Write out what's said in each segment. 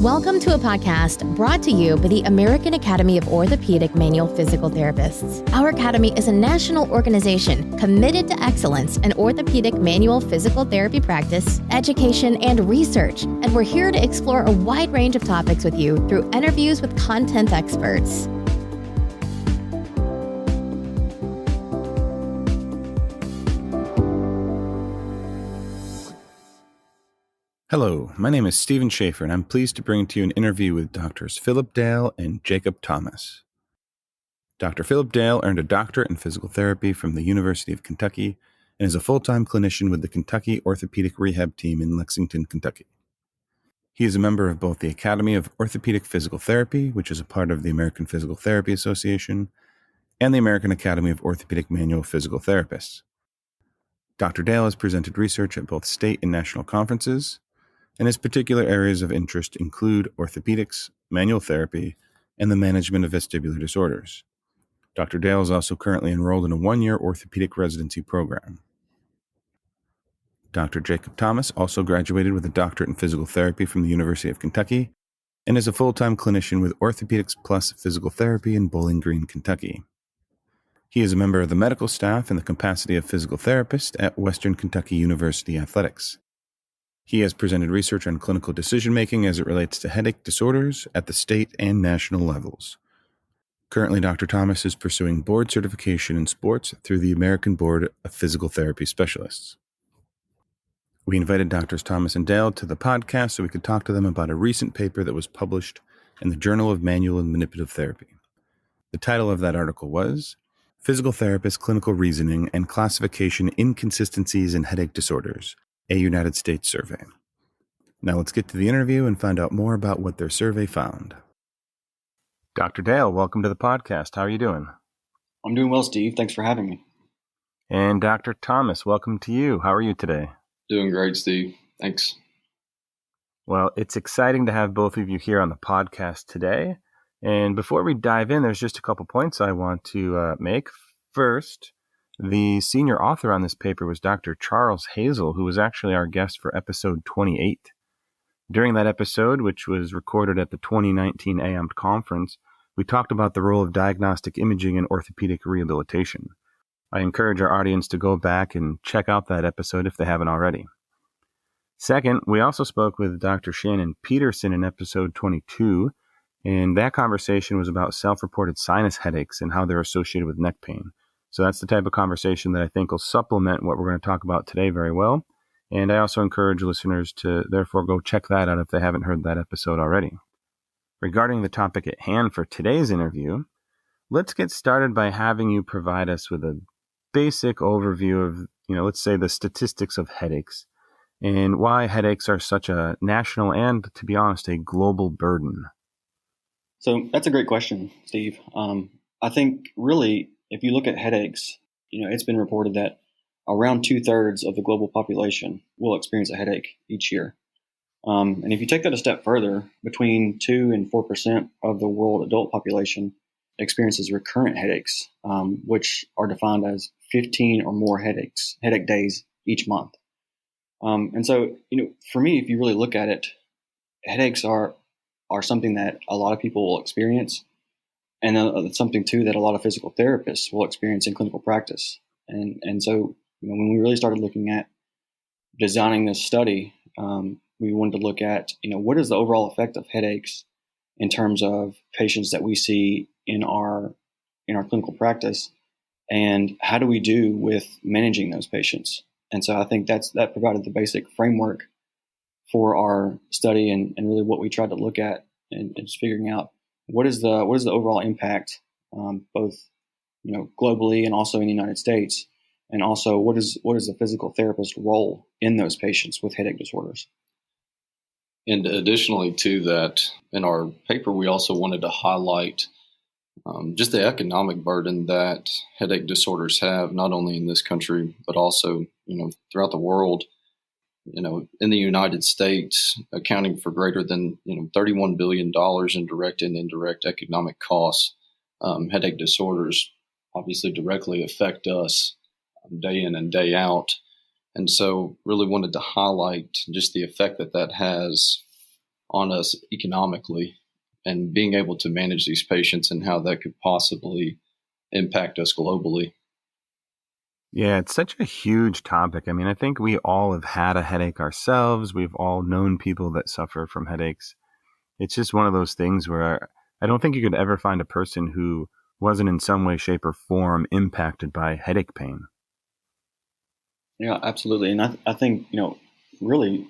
Welcome to a podcast brought to you by the American Academy of Orthopedic Manual Physical Therapists. Our academy is a national organization committed to excellence in orthopedic manual physical therapy practice, education, and research, and we're here to explore a wide range of topics with you through interviews with content experts. Hello, my name is Stephen Shaffer, and I'm pleased to bring to you an interview with Drs. Philip Dale and Jacob Thomas. Dr. Philip Dale earned a doctorate in physical therapy from the University of Kentucky and is a full-time clinician with the Kentucky Orthopedic Rehab Team in Lexington, Kentucky. He is a member of both the Academy of Orthopedic Physical Therapy, which is a part of the American Physical Therapy Association, and the American Academy of Orthopedic Manual Physical Therapists. Dr. Dale has presented research at both state and national conferences, and his particular areas of interest include orthopedics, manual therapy, and the management of vestibular disorders. Dr. Dale is also currently enrolled in a one-year orthopedic residency program. Dr. Jacob Thomas also graduated with a doctorate in physical therapy from the University of Kentucky and is a full-time clinician with Orthopaedics Plus Physical Therapy in Bowling Green, Kentucky. He is a member of the medical staff in the capacity of physical therapist at Western Kentucky University Athletics. He has presented research on clinical decision-making as it relates to headache disorders at the state and national levels. Currently, Dr. Thomas is pursuing board certification in sports through the American Board of Physical Therapy Specialists. We invited Drs. Thomas and Dale to the podcast so we could talk to them about a recent paper that was published in the Journal of Manual and Manipulative Therapy. The title of that article was Physical Therapist Clinical Reasoning and Classification Inconsistencies in Headache Disorders, a United States survey. Now let's get to the interview and find out more about what their survey found. Dr. Dale, welcome to the podcast. How are you doing? I'm doing well, Steve. Thanks for having me. And Dr. Thomas, welcome to you. How are you today? Doing great, Steve. Thanks. Well, it's exciting to have both of you here on the podcast today. And before we dive in, there's just a couple points I want to make. First, the senior author on this paper was Dr. Charles Hazel, who was actually our guest for episode 28. During that episode, which was recorded at the 2019 AAMP conference, we talked about the role of diagnostic imaging in orthopedic rehabilitation. I encourage our audience to go back and check out that episode if they haven't already. Second, we also spoke with Dr. Shannon Peterson in episode 22, and that conversation was about self-reported sinus headaches and how they're associated with neck pain. So that's the type of conversation that I think will supplement what we're going to talk about today very well. And I also encourage listeners to therefore go check that out if they haven't heard that episode already. Regarding the topic at hand for today's interview, let's get started by having you provide us with a basic overview of, let's say the statistics of headaches and why headaches are such a national and, to be honest, a global burden. So that's a great question, Steve. I think really, if you look at headaches, it's been reported that around 2/3 of the global population will experience a headache each year. And if you take that a step further, between 2 and 4% of the world adult population experiences recurrent headaches, which are defined as 15 or more headache days each month. And so, for me, if you really look at it, headaches are something that a lot of people will experience. And it's something, too, that a lot of physical therapists will experience in clinical practice. And so, when we really started looking at designing this study, we wanted to look at, what is the overall effect of headaches in terms of patients that we see in our clinical practice, and how do we do with managing those patients? And so I think that provided the basic framework for our study and really what we tried to look at and just figuring out what is the overall impact, both globally and also in the United States, and also what is the physical therapist role in those patients with headache disorders. And additionally to that, in our paper, we also wanted to highlight just the economic burden that headache disorders have, not only in this country, but also, throughout the world. In the United States, accounting for greater than, $31 billion in direct and indirect economic costs, headache disorders obviously directly affect us day in and day out. And so really wanted to highlight just the effect that has on us economically, and being able to manage these patients and how that could possibly impact us globally. Yeah, it's such a huge topic. I mean, I think we all have had a headache ourselves. We've all known people that suffer from headaches. It's just one of those things where I don't think you could ever find a person who wasn't in some way, shape, or form impacted by headache pain. Yeah, absolutely. And I think, really,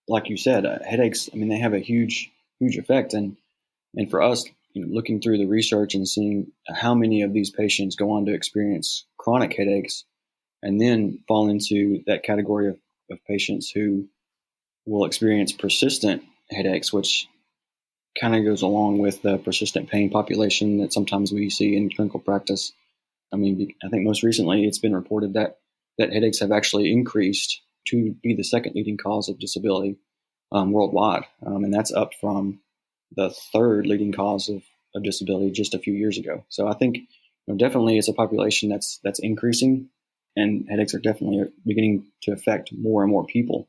like you said, headaches, I mean, they have a huge, huge effect. And for us, looking through the research and seeing how many of these patients go on to experience chronic headaches and then fall into that category of patients who will experience persistent headaches, which kind of goes along with the persistent pain population that sometimes we see in clinical practice. I mean, I think most recently it's been reported that headaches have actually increased to be the second leading cause of disability worldwide. And that's up from the third leading cause of disability just a few years ago. So I think definitely it's a population that's increasing, and headaches are definitely beginning to affect more and more people.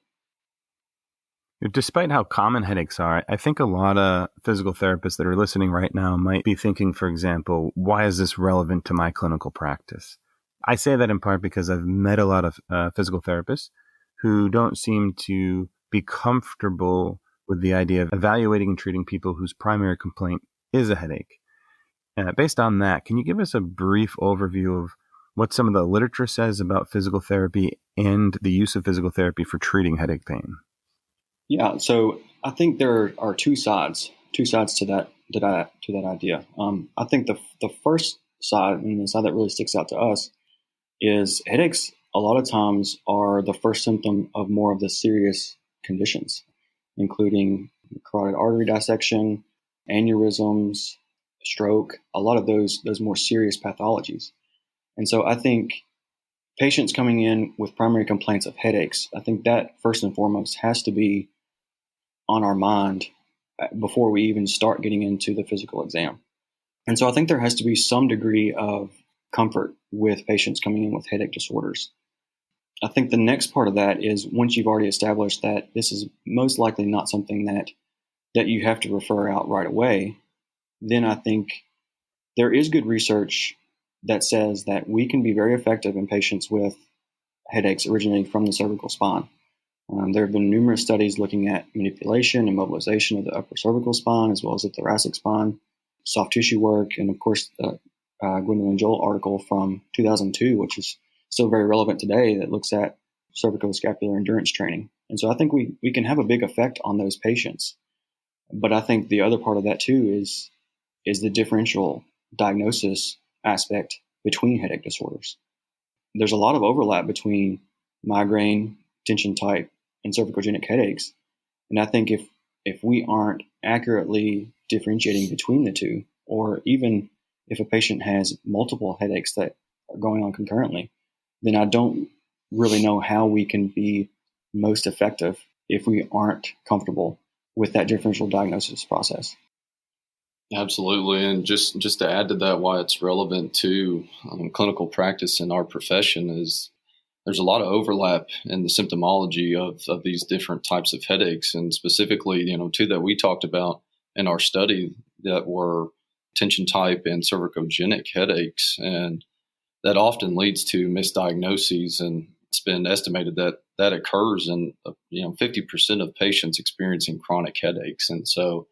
Despite how common headaches are, I think a lot of physical therapists that are listening right now might be thinking, for example, why is this relevant to my clinical practice? I say that in part because I've met a lot of physical therapists who don't seem to be comfortable with the idea of evaluating and treating people whose primary complaint is a headache. Based on that, can you give us a brief overview of what some of the literature says about physical therapy and the use of physical therapy for treating headache pain? Yeah, so I think there are two sides to that idea. I think the first side, and the side that really sticks out to us, is headaches a lot of times are the first symptom of more of the serious conditions, including carotid artery dissection, aneurysms, stroke, a lot of those more serious pathologies. And so I think patients coming in with primary complaints of headaches, I think that first and foremost has to be on our mind before we even start getting into the physical exam. And so I think there has to be some degree of comfort with patients coming in with headache disorders. I think the next part of that is once you've already established that this is most likely not something that you have to refer out right away, then I think there is good research that says that we can be very effective in patients with headaches originating from the cervical spine. There have been numerous studies looking at manipulation and mobilization of the upper cervical spine as well as the thoracic spine, soft tissue work, and of course the Gwendolyn Joel article from 2002, which is still very relevant today, that looks at cervicoscapular endurance training. And so I think we can have a big effect on those patients. But I think the other part of that too is the differential diagnosis aspect between headache disorders. There's a lot of overlap between migraine, tension type, and cervicogenic headaches. And I think if we aren't accurately differentiating between the two, or even if a patient has multiple headaches that are going on concurrently, then I don't really know how we can be most effective if we aren't comfortable with that differential diagnosis process. Absolutely. And just to add to that, why it's relevant to clinical practice in our profession is there's a lot of overlap in the symptomology of these different types of headaches. And specifically, two that we talked about in our study that were tension type and cervicogenic headaches. And that often leads to misdiagnoses. And it's been estimated that occurs in 50% of patients experiencing chronic headaches. And so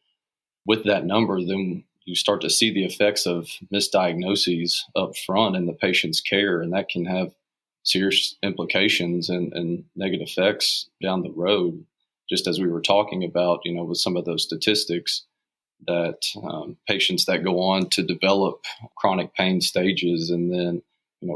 with that number, then you start to see the effects of misdiagnoses up front in the patient's care, and that can have serious implications and negative effects down the road. Just as we were talking about, with some of those statistics, that patients that go on to develop chronic pain stages and then,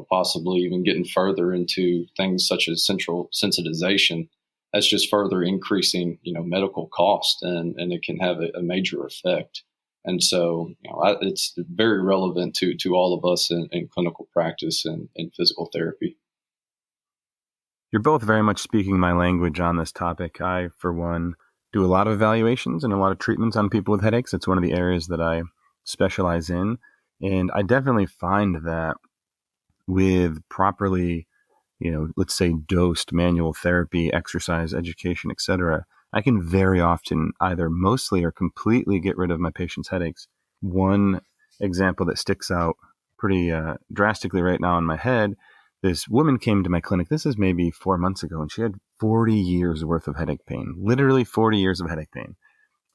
possibly even getting further into things such as central sensitization, that's just further increasing, medical cost, and it can have a major effect. And so, it's very relevant to all of us in clinical practice and in physical therapy. You're both very much speaking my language on this topic. I, for one, do a lot of evaluations and a lot of treatments on people with headaches. It's one of the areas that I specialize in. And I definitely find that with properly, let's say dosed manual therapy, exercise, education, etc., I can very often either mostly or completely get rid of my patient's headaches. One example that sticks out pretty drastically right now in my head, this woman came to my clinic. This is maybe 4 months ago, and she had 40 years worth of headache pain, literally 40 years of headache pain.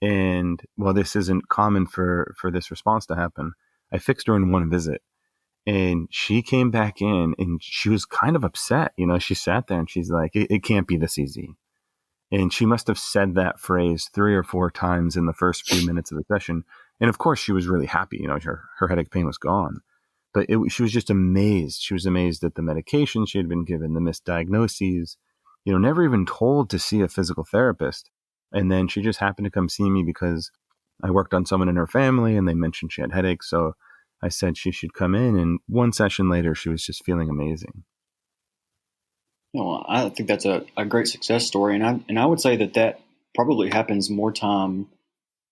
And while this isn't common for this response to happen, I fixed her in one visit. And she came back in and she was kind of upset. You know, she sat there and she's like, it can't be this easy. And she must have said that phrase 3 or 4 times in the first few minutes of the session. And of course, she was really happy. You know, her headache pain was gone. But she was just amazed. She was amazed at the medication she had been given, the misdiagnoses, you know, never even told to see a physical therapist. And then she just happened to come see me because I worked on someone in her family and they mentioned she had headaches. So I said she should come in. And one session later, she was just feeling amazing. You know, I think that's a great success story. And I would say that probably happens more times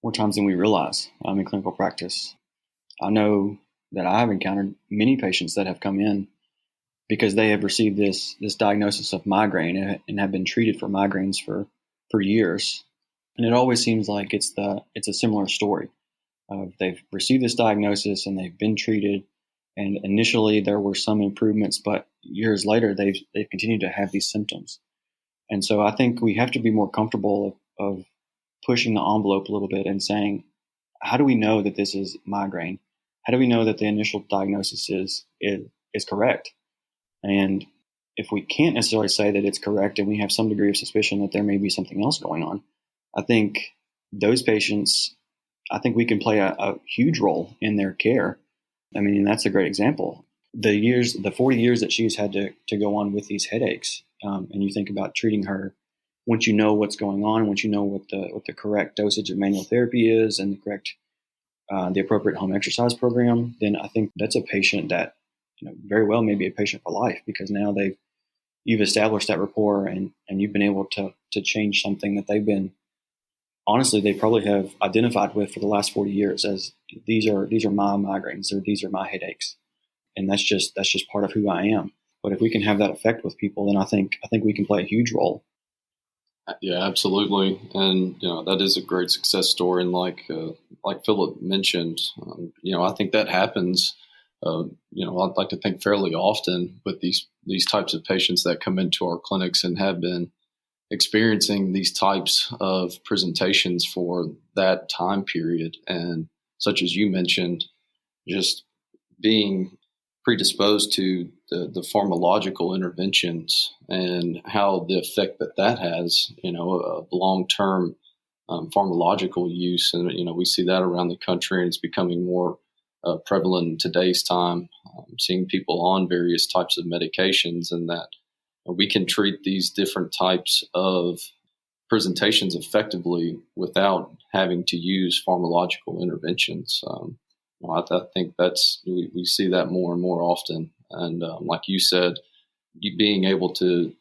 than we realize in clinical practice. I know that I have encountered many patients that have come in because they have received this diagnosis of migraine and have been treated for migraines for years. And it always seems like it's a similar story. They've received this diagnosis and they've been treated, and initially there were some improvements, but years later they've continued to have these symptoms. And so I think we have to be more comfortable of pushing the envelope a little bit and saying, how do we know that this is migraine? How do we know that the initial diagnosis is correct? And if we can't necessarily say that it's correct and we have some degree of suspicion that there may be something else going on, I think those patients, I think we can play a huge role in their care. I mean, that's a great example. The 40 years that she's had to go on with these headaches, and you think about treating her, once you know what's going on, once you know what the correct dosage of manual therapy is and the appropriate home exercise program, then I think that's a patient that, you know, very well may be a patient for life, because now you've established that rapport and you've been able to change something that they probably have identified with for the last 40 years as these are my migraines, or these are my headaches. And that's just part of who I am. But if we can have that effect with people, then I think we can play a huge role. Yeah, absolutely. And, you know, that is a great success story. And like Philip mentioned, you know, I think that happens, you know, I'd like to think fairly often with these types of patients that come into our clinics and have been experiencing these types of presentations for that time period. And such as you mentioned, just being predisposed to the pharmacological interventions and how the effect that has, you know, of long-term pharmacological use. And, you know, we see that around the country, and it's becoming more prevalent in today's time, seeing people on various types of medications, and that we can treat these different types of presentations effectively without having to use pharmacological interventions. I think we see that more and more often. And like you said, you being able to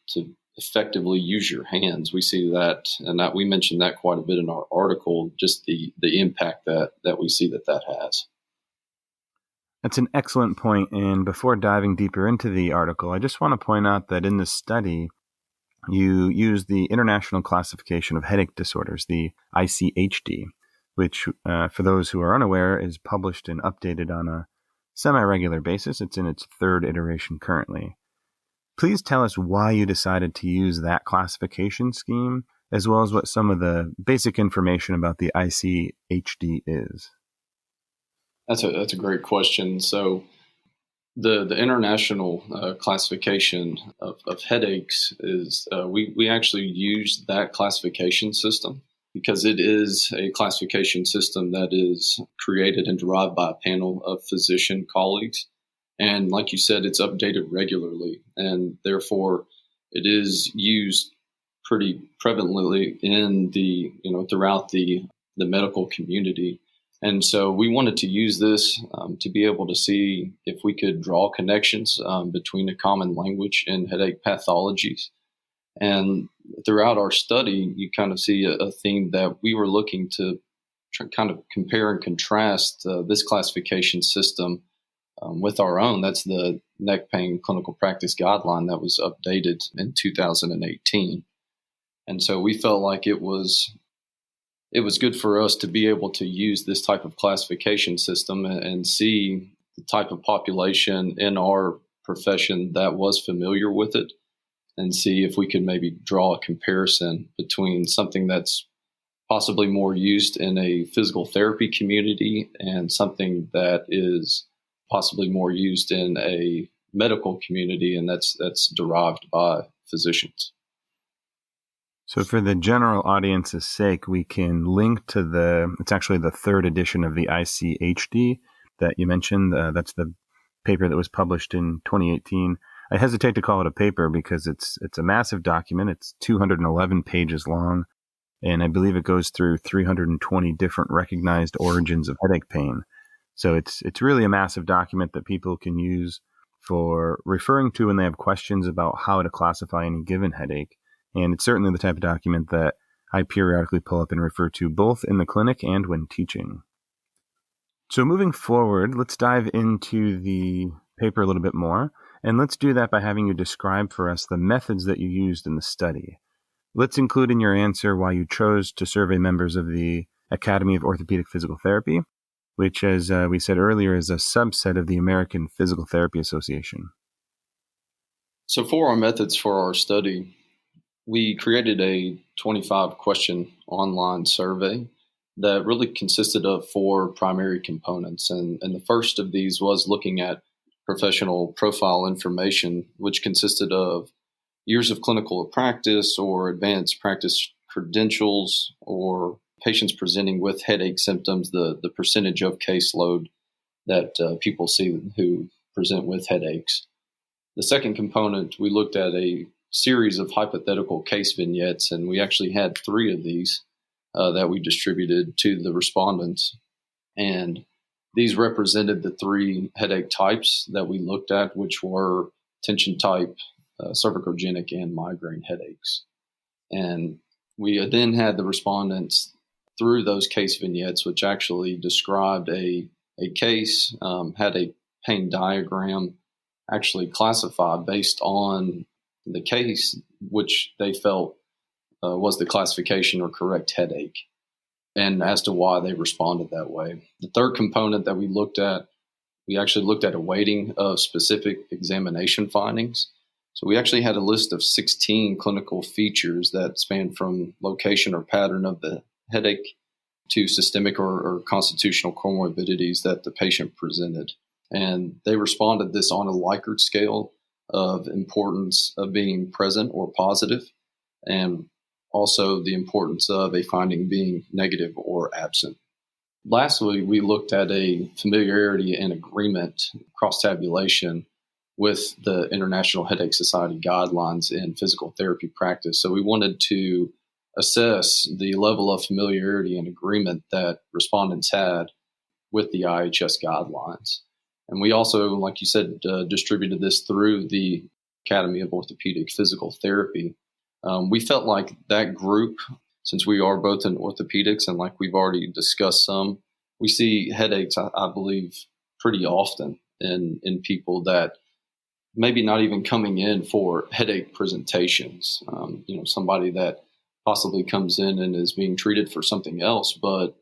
effectively use your hands, we see that, and that we mentioned that quite a bit in our article, just the impact that we see that has. That's an excellent point. And before diving deeper into the article, I just want to point out that in this study, you use the International Classification of Headache Disorders, the ICHD, which, for those who are unaware, is published and updated on a semi-regular basis. It's in its 3rd iteration currently. Please tell us why you decided to use that classification scheme, as well as what some of the basic information about the ICHD is. That's a great question. So the international classification of headaches is we actually use that classification system because it is a classification system that is created and derived by a panel of physician colleagues. And like you said, it's updated regularly, and therefore it is used pretty prevalently throughout the medical community. And so we wanted to use this to be able to see if we could draw connections between a common language and headache pathologies. And throughout our study, you kind of see a theme that we were looking to kind of compare and contrast this classification system with our own. That's the neck pain clinical practice guideline that was updated in 2018. And so we felt like it was good for us to be able to use this type of classification system and see the type of population in our profession that was familiar with it, and see if we could maybe draw a comparison between something that's possibly more used in a physical therapy community and something that is possibly more used in a medical community, and that's derived by physicians. So for the general audience's sake, we can link to it's actually the third edition of the ICHD that you mentioned. That's the paper that was published in 2018. I hesitate to call it a paper because it's a massive document. It's 211 pages long, and I believe it goes through 320 different recognized origins of headache pain. So it's really a massive document that people can use for referring to when they have questions about how to classify any given headache. And it's certainly the type of document that I periodically pull up and refer to both in the clinic and when teaching. So moving forward, let's dive into the paper a little bit more. And let's do that by having you describe for us the methods that you used in the study. Let's include in your answer why you chose to survey members of the Academy of Orthopedic Physical Therapy, which, as we said earlier, is a subset of the American Physical Therapy Association. So for our methods for our study, we created a 25-question online survey that really consisted of 4 primary components. And the first of these was looking at professional profile information, which consisted of years of clinical practice or advanced practice credentials, or patients presenting with headache symptoms, the percentage of caseload that people see who present with headaches. The second component, we looked at a series of hypothetical case vignettes, and we actually had 3 of these that we distributed to the respondents. And these represented the 3 headache types that we looked at, which were tension type, cervicogenic, and migraine headaches. And we then had the respondents through those case vignettes, which actually described a case, had a pain diagram, actually classified based on the case, which they felt was the classification or correct headache, and as to why they responded that way. The third component that we looked at, we actually looked at a weighting of specific examination findings. So we actually had a list of 16 clinical features that span from location or pattern of the headache to systemic or constitutional comorbidities that the patient presented. And they responded this on a Likert scale of importance of being present or positive, and also the importance of a finding being negative or absent. Lastly, we looked at a familiarity and agreement cross-tabulation with the International Headache Society guidelines in physical therapy practice. So we wanted to assess the level of familiarity and agreement that respondents had with the IHS guidelines. And we also, like you said, distributed this through the Academy of Orthopedic Physical Therapy. We felt like that group, since we are both in orthopedics and like we've already discussed some, we see headaches, I believe, pretty often in people that maybe not even coming in for headache presentations. Somebody that possibly comes in and is being treated for something else, but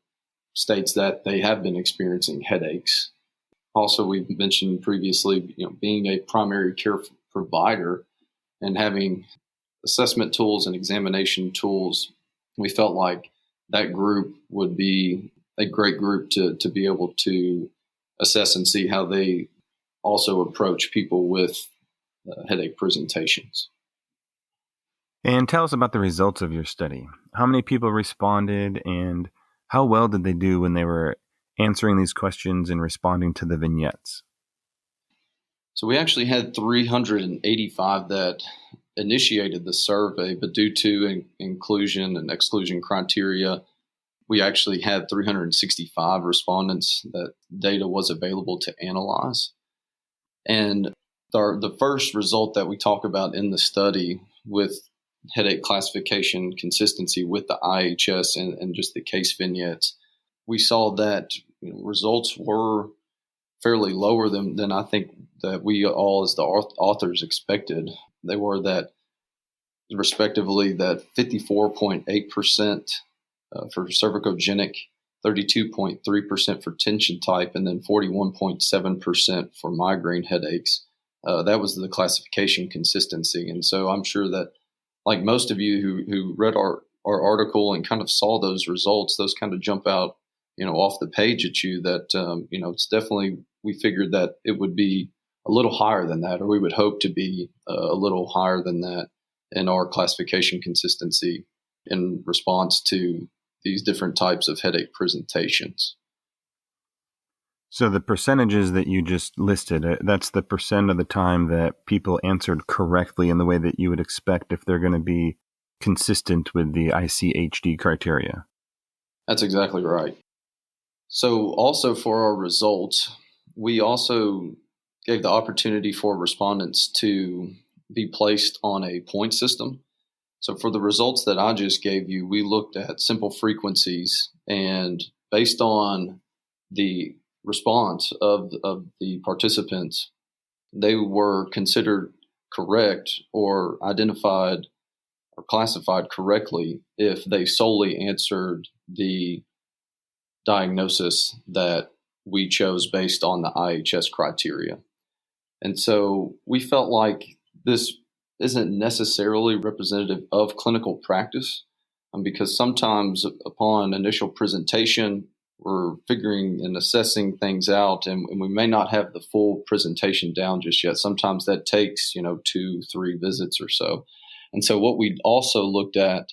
states that they have been experiencing headaches. Also, we've mentioned previously, being a primary care provider and having assessment tools and examination tools, we felt like that group would be a great group to be able to assess and see how they also approach people with headache presentations. And tell us about the results of your study. How many people responded, and how well did they do when they were answering these questions and responding to the vignettes? So we actually had 385 that initiated the survey, but due to inclusion and exclusion criteria, we actually had 365 respondents that data was available to analyze. And the first result that we talk about in the study with headache classification consistency with the IHS and just the case vignettes, we saw that results were fairly lower than I think that we all as the authors expected. They were that respectively, that 54.8% for cervicogenic, 32.3% for tension type, and then 41.7% for migraine headaches. That was the classification consistency. And so I'm sure that, like most of you who read our article and kind of saw those results, those kind of jump out, off the page at you that, it's definitely, we figured that it would be a little higher than that, or we would hope to be a little higher than that in our classification consistency in response to these different types of headache presentations. So the percentages that you just listed, that's the percent of the time that people answered correctly in the way that you would expect if they're going to be consistent with the ICHD criteria. That's exactly right. So also for our results, we also gave the opportunity for respondents to be placed on a point system. So for the results that I just gave you, we looked at simple frequencies, and based on the response of the participants, they were considered correct or identified or classified correctly if they solely answered the diagnosis that we chose based on the IHS criteria. And so we felt like this isn't necessarily representative of clinical practice, because sometimes upon initial presentation, we're figuring and assessing things out, and we may not have the full presentation down just yet. Sometimes that takes, 2-3 visits or so. And so what we also looked at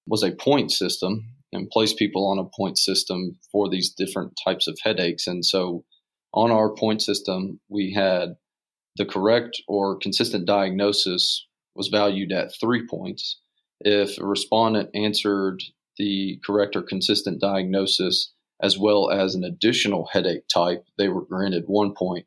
was a point system and placed people on a point system for these different types of headaches. And so on our point system, we had the correct or consistent diagnosis was valued at 3 points. If a respondent answered the correct or consistent diagnosis as well as an additional headache type, they were granted 1 point.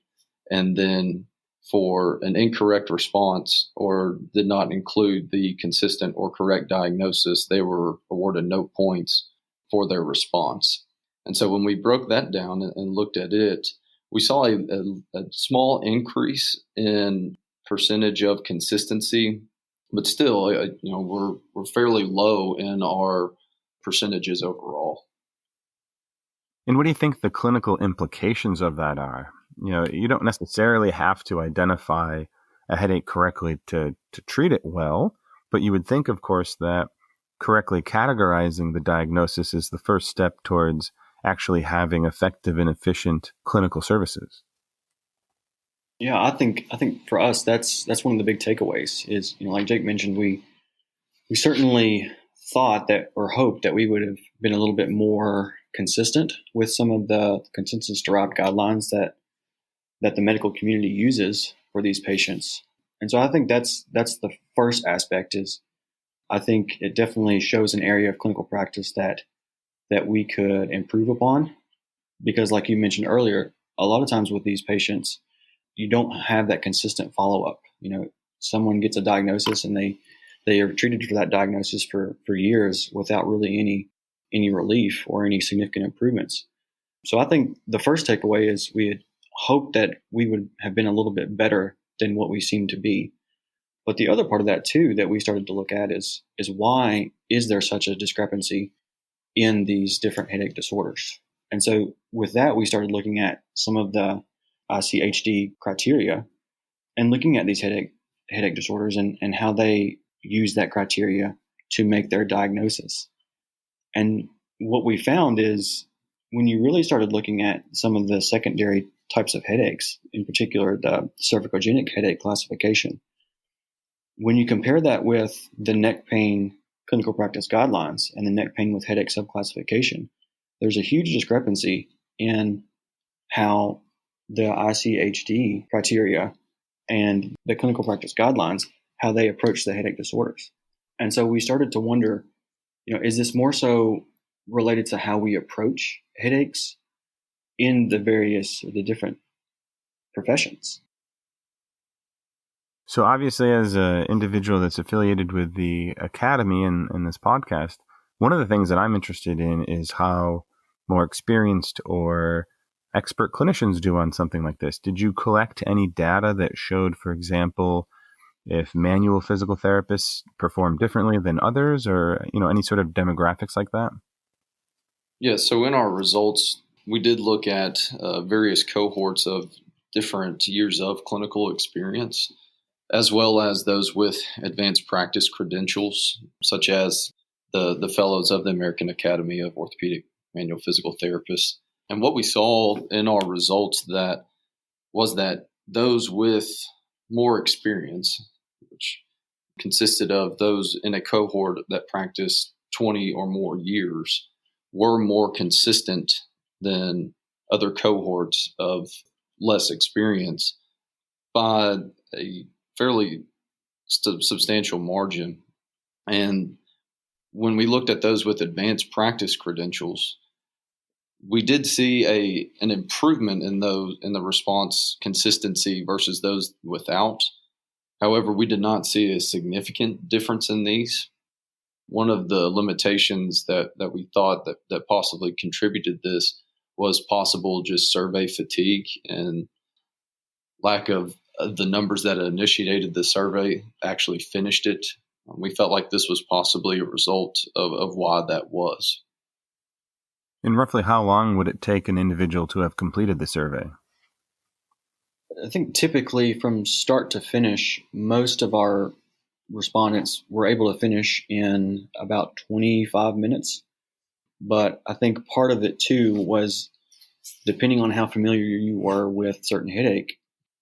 And then for an incorrect response or did not include the consistent or correct diagnosis, they were awarded no points for their response. And so when we broke that down and looked at it, we saw a small increase in percentage of consistency, but still, we're fairly low in our percentages overall. And what do you think the clinical implications of that are? You don't necessarily have to identify a headache correctly to treat it well, but you would think, of course, that correctly categorizing the diagnosis is the first step towards actually having effective and efficient clinical services. Yeah, I think for us that's one of the big takeaways is, like Jake mentioned, we certainly thought that or hoped that we would have been a little bit more consistent with some of the consensus derived guidelines that the medical community uses for these patients. And so I think that's the first aspect is I think it definitely shows an area of clinical practice that we could improve upon, because like you mentioned earlier, a lot of times with these patients, you don't have that consistent follow-up. Someone gets a diagnosis and they are treated for that diagnosis for years without really any relief or any significant improvements. So I think the first takeaway is we had hoped that we would have been a little bit better than what we seem to be. But the other part of that too that we started to look at is why is there such a discrepancy in these different headache disorders? And so with that, we started looking at some of the ICHD criteria and looking at these headache disorders and how they use that criteria to make their diagnosis. And what we found is when you really started looking at some of the secondary types of headaches, in particular the cervicogenic headache classification, when you compare that with the neck pain clinical practice guidelines and the neck pain with headache subclassification, there's a huge discrepancy in how the ICHD criteria and the clinical practice guidelines, how they approach the headache disorders. And so we started to wonder, is this more so related to how we approach headaches in the different professions? So obviously, as an individual that's affiliated with the Academy in this podcast, one of the things that I'm interested in is how more experienced or expert clinicians do on something like this. Did you collect any data that showed, for example, if manual physical therapists perform differently than others, or any sort of demographics like that? Yeah, so in our results, we did look at various cohorts of different years of clinical experience, as well as those with advanced practice credentials, such as the fellows of the American Academy of Orthopedic Manual Physical Therapists. And what we saw in our results was that those with more experience, which consisted of those in a cohort that practiced 20 or more years, were more consistent than other cohorts of less experience by a fairly substantial margin. And when we looked at those with advanced practice credentials, we did see an improvement in the response consistency versus those without. However, we did not see a significant difference in these. One of the limitations that we thought that possibly contributed this was possible just survey fatigue and lack of the numbers that initiated the survey actually finished it. We felt like this was possibly a result of why that was. And roughly how long would it take an individual to have completed the survey? I think typically from start to finish, most of our respondents were able to finish in about 25 minutes. But I think part of it too was depending on how familiar you were with certain headache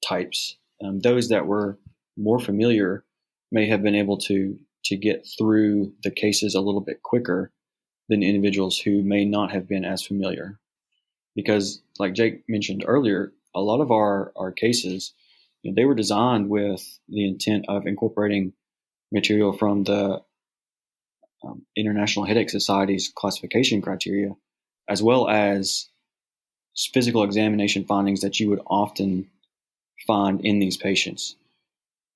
types, those that were more familiar may have been able to get through the cases a little bit quicker than individuals who may not have been as familiar. Because like Jake mentioned earlier, a lot of our cases, they were designed with the intent of incorporating material from the International Headache Society's classification criteria, as well as physical examination findings that you would often find in these patients.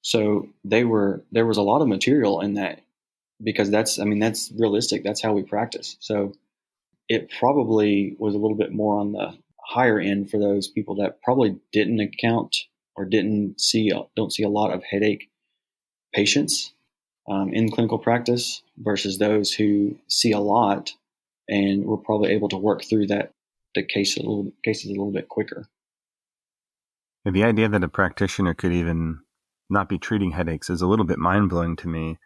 So there was a lot of material in that, because that's realistic. That's how we practice. So it probably was a little bit more on the higher end for those people that probably didn't account or don't see a lot of headache patients in clinical practice versus those who see a lot and were probably able to work through the cases a little bit quicker. The idea that a practitioner could even not be treating headaches is a little bit mind-blowing to me.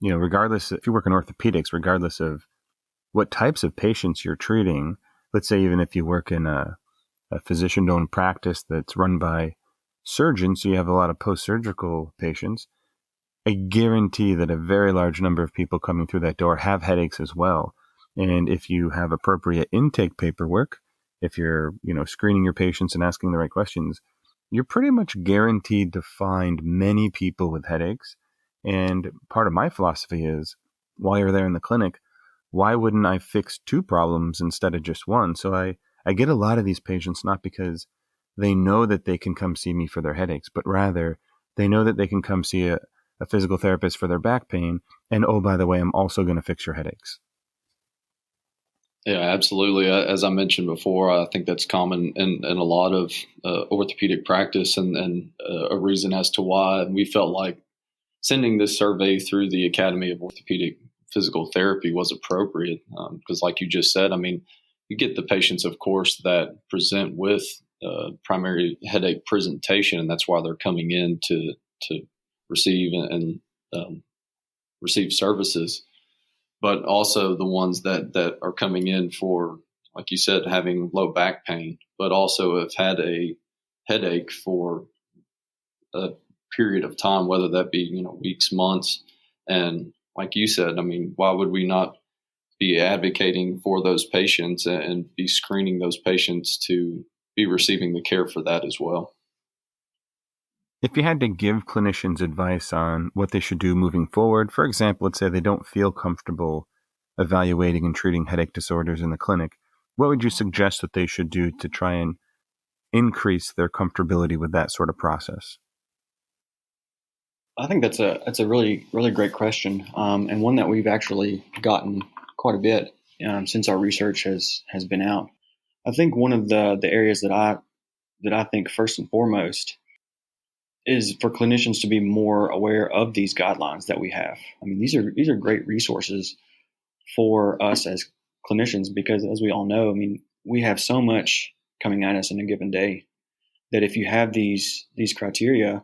Regardless, if you work in orthopedics, regardless of what types of patients you're treating, let's say even if you work in a physician-owned practice that's run by surgeons, so you have a lot of post-surgical patients, I guarantee that a very large number of people coming through that door have headaches as well. And if you have appropriate intake paperwork, if you're, screening your patients and asking the right questions, you're pretty much guaranteed to find many people with headaches. And part of my philosophy is, while you're there in the clinic, why wouldn't I fix two problems instead of just one? So I get a lot of these patients not because they know that they can come see me for their headaches, but rather they know that they can come see a physical therapist for their back pain. And oh, by the way, I'm also going to fix your headaches. Yeah, absolutely. As I mentioned before, I think that's common in a lot of orthopedic practice, and a reason as to why we felt like sending this survey through the Academy of Orthopedic Physical Therapy was appropriate. Because like you just said, you get the patients, of course, that present with primary headache presentation, and that's why they're coming in to receive and receive services. But also the ones that are coming in for, like you said, having low back pain, but also have had a headache for a period of time, whether that be, weeks, months. And like you said, why would we not be advocating for those patients and be screening those patients to be receiving the care for that as well? If you had to give clinicians advice on what they should do moving forward, for example, let's say they don't feel comfortable evaluating and treating headache disorders in the clinic, what would you suggest that they should do to try and increase their comfortability with that sort of process? I think that's a really, really great question, and one that we've actually gotten quite a bit since our research has been out. I think one of the areas that I think first and foremost is for clinicians to be more aware of these guidelines that we have. I mean, these are great resources for us as clinicians, because as we all know, I mean, we have so much coming at us in a given day that if you have these criteria,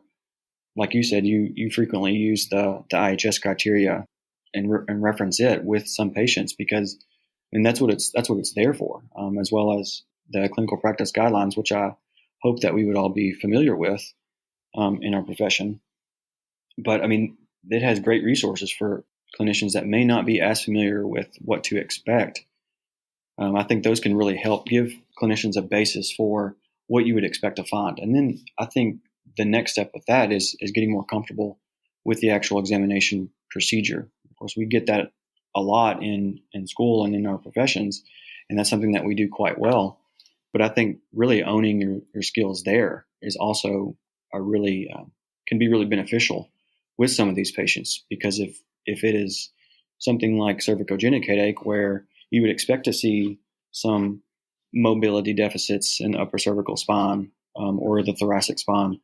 like you said, you frequently use the IHS criteria and reference it with some patients, because I mean that's what it's there for, as well as the clinical practice guidelines, which I hope that we would all be familiar with in our profession. But I mean, it has great resources for clinicians that may not be as familiar with what to expect. I think those can really help give clinicians a basis for what you would expect to find. And then I think the next step with that is getting more comfortable with the actual examination procedure. Of course, we get that a lot in school and in our professions, and that's something that we do quite well. But I think really owning your skills there is also can be really beneficial with some of these patients, because if it is something like cervicogenic headache, where you would expect to see some mobility deficits in the upper cervical spine or the thoracic spine,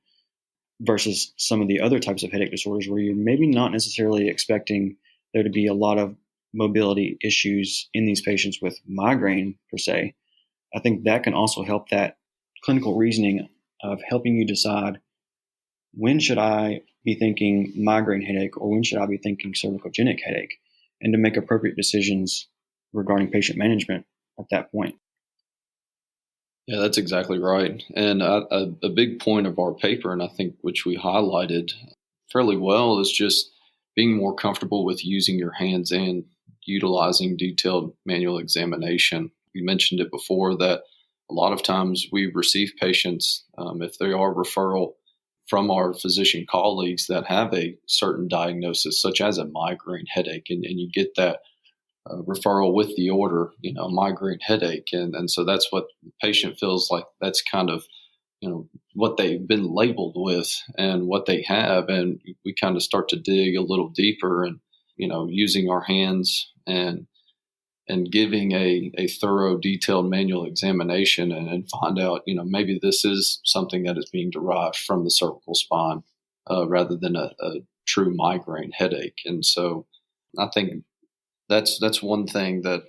versus some of the other types of headache disorders where you're maybe not necessarily expecting there to be a lot of mobility issues in these patients with migraine per se, I think that can also help that clinical reasoning of helping you decide, when should I be thinking migraine headache or when should I be thinking cervicogenic headache, and to make appropriate decisions regarding patient management at that point. Yeah, that's exactly right. And a big point of our paper, and I think which we highlighted fairly well, is just being more comfortable with using your hands and utilizing detailed manual examination. We mentioned it before that a lot of times we receive patients, if they are referral from our physician colleagues that have a certain diagnosis, such as a migraine headache, and you get that referral with the order, migraine headache. And so that's what the patient feels like. That's kind of, what they've been labeled with and what they have. And we kind of start to dig a little deeper and, using our hands and giving a thorough, detailed manual examination and find out, maybe this is something that is being derived from the cervical spine rather than a true migraine headache. And so I think that's one thing that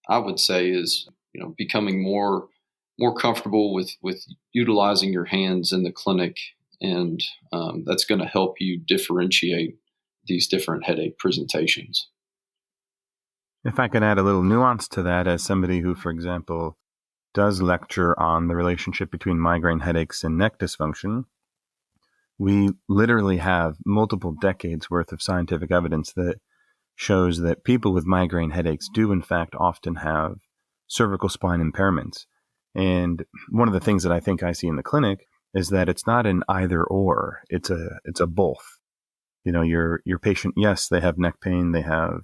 I would say is, becoming more comfortable with utilizing your hands in the clinic, and that's going to help you differentiate these different headache presentations. If I can add a little nuance to that, as somebody who, for example, does lecture on the relationship between migraine headaches and neck dysfunction, we literally have multiple decades worth of scientific evidence that shows that people with migraine headaches do in fact often have cervical spine impairments. And one of the things that I think I see in the clinic is that it's not an either or, it's a both. Your patient, yes, they have neck pain, they have,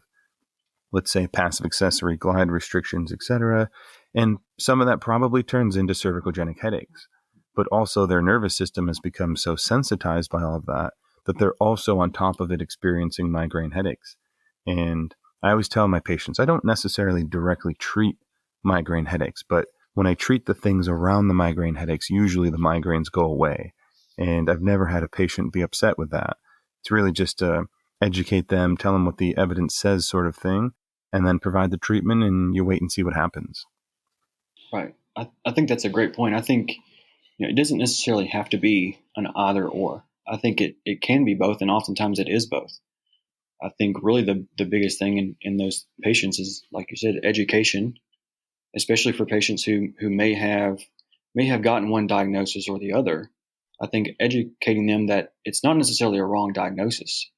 let's say, passive accessory glide restrictions, etc. And some of that probably turns into cervicogenic headaches. But also their nervous system has become so sensitized by all of that they're also on top of it experiencing migraine headaches. And I always tell my patients, I don't necessarily directly treat migraine headaches, but when I treat the things around the migraine headaches, usually the migraines go away. And I've never had a patient be upset with that. It's really just to educate them, tell them what the evidence says sort of thing, and then provide the treatment, and you wait and see what happens. Right. I think that's a great point. I think it doesn't necessarily have to be an either or. I think it can be both, and oftentimes it is both. I think really the biggest thing in those patients is, like you said, education, especially for patients who may have gotten one diagnosis or the other. I think educating them that it's not necessarily a wrong diagnosis,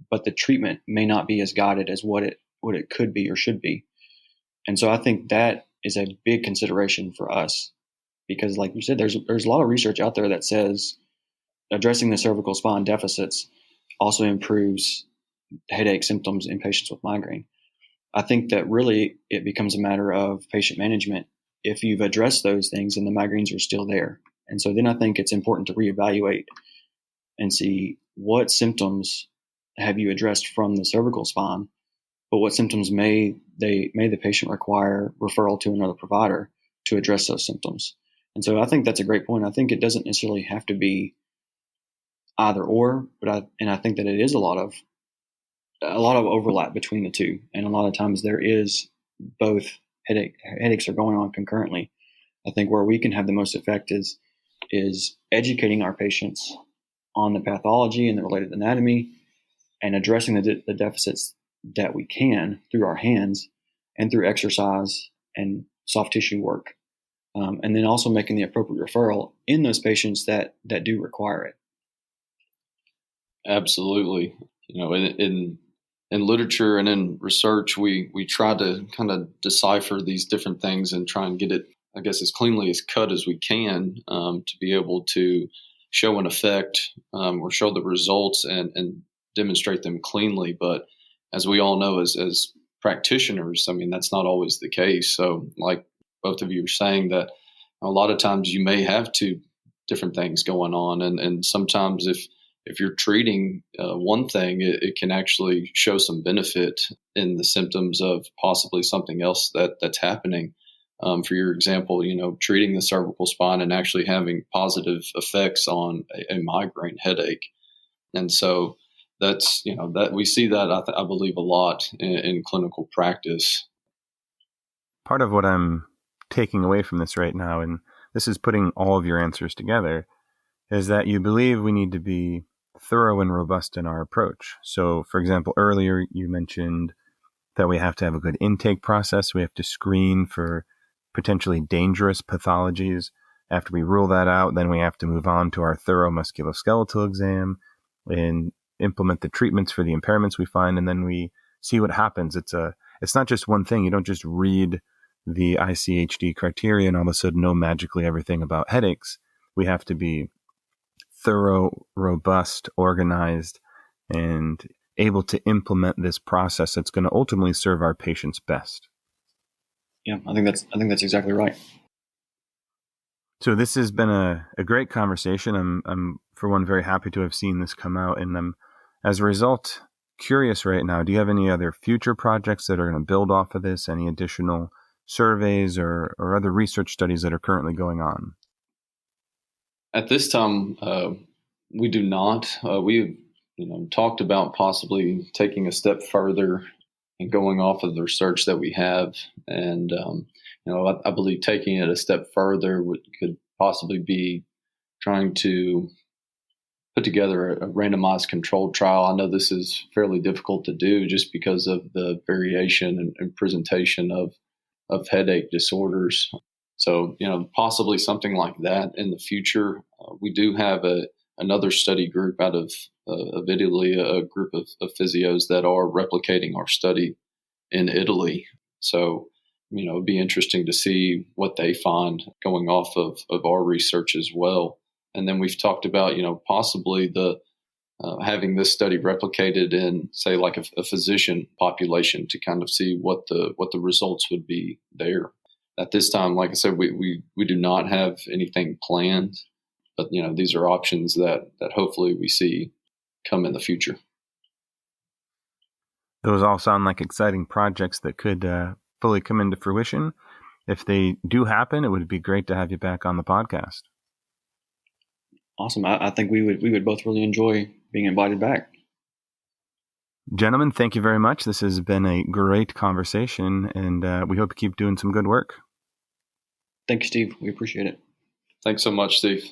but the treatment may not be as guided as what it could be or should be. And so I think that is a big consideration for us, because like you said, there's a lot of research out there that says addressing the cervical spine deficits also improves headache symptoms in patients with migraine. I think that really it becomes a matter of patient management if you've addressed those things and the migraines are still there. And so then I think it's important to reevaluate and see what symptoms have you addressed from the cervical spine, but what symptoms may the patient require referral to another provider to address those symptoms. And so I think that's a great point. I think it doesn't necessarily have to be either or, but I think that it is a lot of overlap between the two, and a lot of times there is both headaches are going on concurrently. I think where we can have the most effect is educating our patients on the pathology and the related anatomy, and addressing the deficits that we can through our hands and through exercise and soft tissue work, and then also making the appropriate referral in those patients that do require it. Absolutely. In literature and in research, we try to kind of decipher these different things and try and get it, I guess, as cleanly as cut as we can, to be able to show an effect, or show the results and demonstrate them cleanly. But as we all know, as practitioners, I mean, that's not always the case. So like both of you are saying, that a lot of times you may have two different things going on. And sometimes if you're treating one thing, it can actually show some benefit in the symptoms of possibly something else that's happening. For your example, treating the cervical spine and actually having positive effects on a migraine headache. And so that's, that we see that, I believe, a lot in clinical practice. Part of what I'm taking away from this right now, and this is putting all of your answers together, is that you believe we need to be thorough and robust in our approach. So, for example, earlier you mentioned that we have to have a good intake process. We have to screen for potentially dangerous pathologies. After we rule that out, then we have to move on to our thorough musculoskeletal exam and implement the treatments for the impairments we find, and then we see what happens. It's not just one thing. You don't just read the ICHD criteria and all of a sudden know magically everything about headaches. We have to be thorough, robust, organized, and able to implement this process that's going to ultimately serve our patients best. Yeah, I think that's exactly right. So this has been a great conversation. I'm for one very happy to have seen this come out, and I'm, as a result, curious right now. Do you have any other future projects that are going to build off of this? Any additional surveys or other research studies that are currently going on? At this time, we do not. We've talked about possibly taking a step further and going off of the research that we have. And, I believe taking it a step further could possibly be trying to put together a randomized controlled trial. I know this is fairly difficult to do just because of the variation and presentation of headache disorders. So, possibly something like that in the future. We do have another study group out of Italy, a group of physios that are replicating our study in Italy. So, it'd be interesting to see what they find going off of our research as well. And then we've talked about, possibly having this study replicated in, say, like a physician population to kind of see what the results would be there. At this time, like I said, we do not have anything planned, but these are options that hopefully we see come in the future. Those all sound like exciting projects that could fully come into fruition. If they do happen, it would be great to have you back on the podcast. Awesome. I think we would both really enjoy being invited back. Gentlemen, thank you very much. This has been a great conversation, and we hope you keep doing some good work. Thank you, Steve. We appreciate it. Thanks so much, Steve.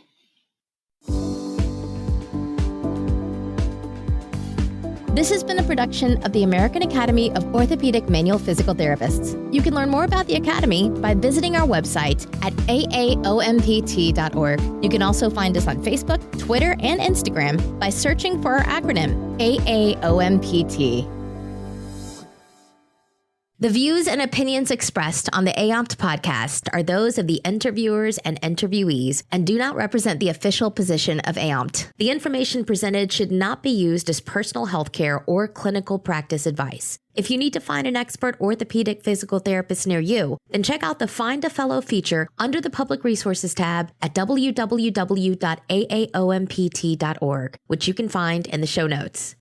This has been a production of the American Academy of Orthopedic Manual Physical Therapists. You can learn more about the Academy by visiting our website at aaompt.org. You can also find us on Facebook, Twitter, and Instagram by searching for our acronym, AAOMPT. The views and opinions expressed on the AOMPT podcast are those of the interviewers and interviewees and do not represent the official position of AOMPT. The information presented should not be used as personal healthcare or clinical practice advice. If you need to find an expert orthopedic physical therapist near you, then check out the Find a Fellow feature under the Public Resources tab at www.aaompt.org, which you can find in the show notes.